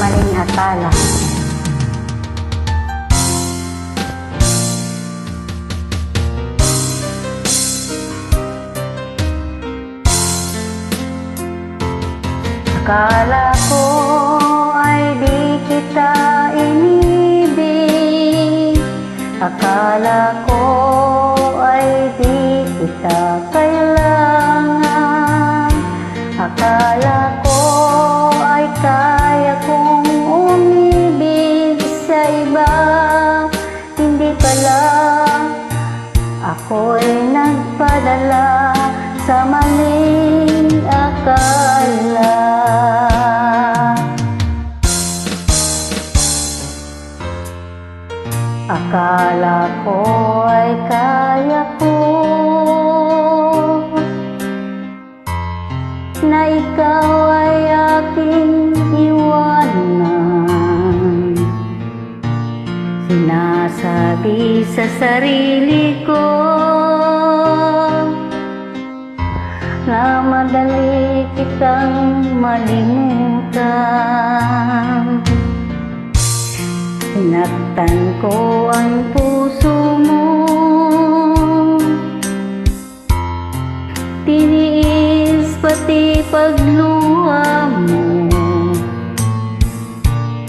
maling akala. Akala ko ay di kita inibig, akala ko ay di kita kailangan, akala ko ay kaya kong umibig sa iba. Hindi pala, ako'y nagpadala sa maling akala. Akala ko ay kaya ko na ikaw ay aking iwanan. Sinasabi sa sarili ko na madali kitang malimutan. Sinaktan ko ang puso mo, tiniis pati pagluha mo.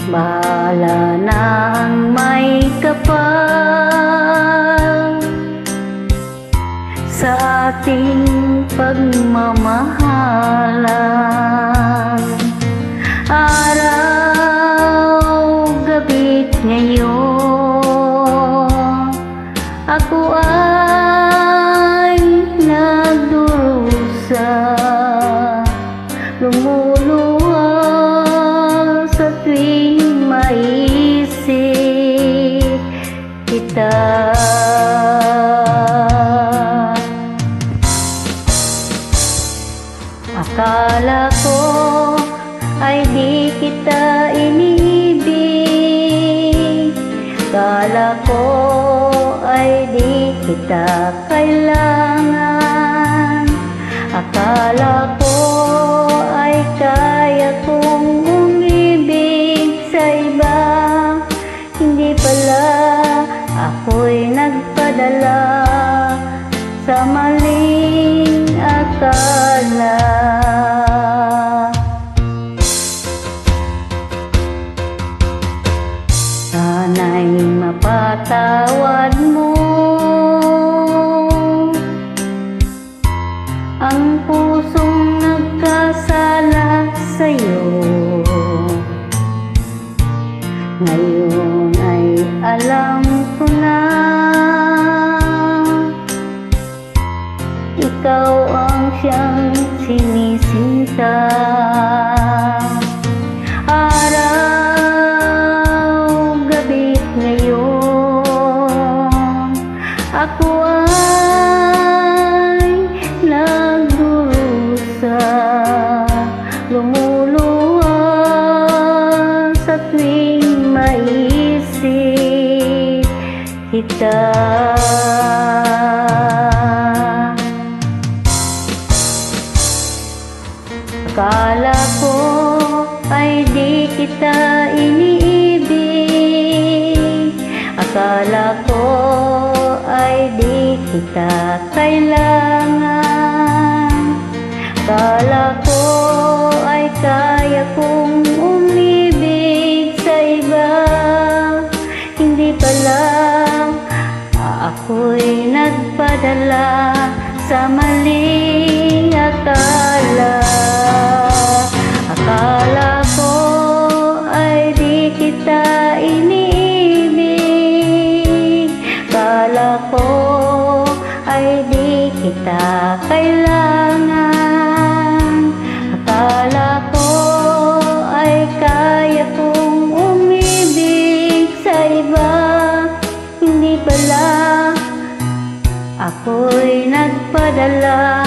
Bahala na ang may kapal sa ating pagmamahalan. Araw-gabi't ngayon, ako ay nagdurusa, lumuluha sa tuwing maisip kita. Akala ko ay di kita inibig, akala ko ay di kita kailangan, akala ko ay kaya kong umibig sa iba. Hindi pala, ako'y nagpadala sa maling akala. Sana'y mapatawad mo ang pusong nagkasala sa'yo. Ngayon ay alam ko na ikaw ang siyang sinisinta. Araw-gabi't ngayon, ako ay nagdurusa, lumuluha sa tuwing maisip kita. Akala ko ay di kita iniibig, akala ko ay di kita kailangan, akala ko ay kaya kong umibig sa iba. Hindi pala, ako'y nagpadala sa maling akala. Akala ko ay di kita iniibig, akala ko ay di kita kailangan, akala ko ay kaya kong umibig sa iba. Hindi pala, ako'y nagpadala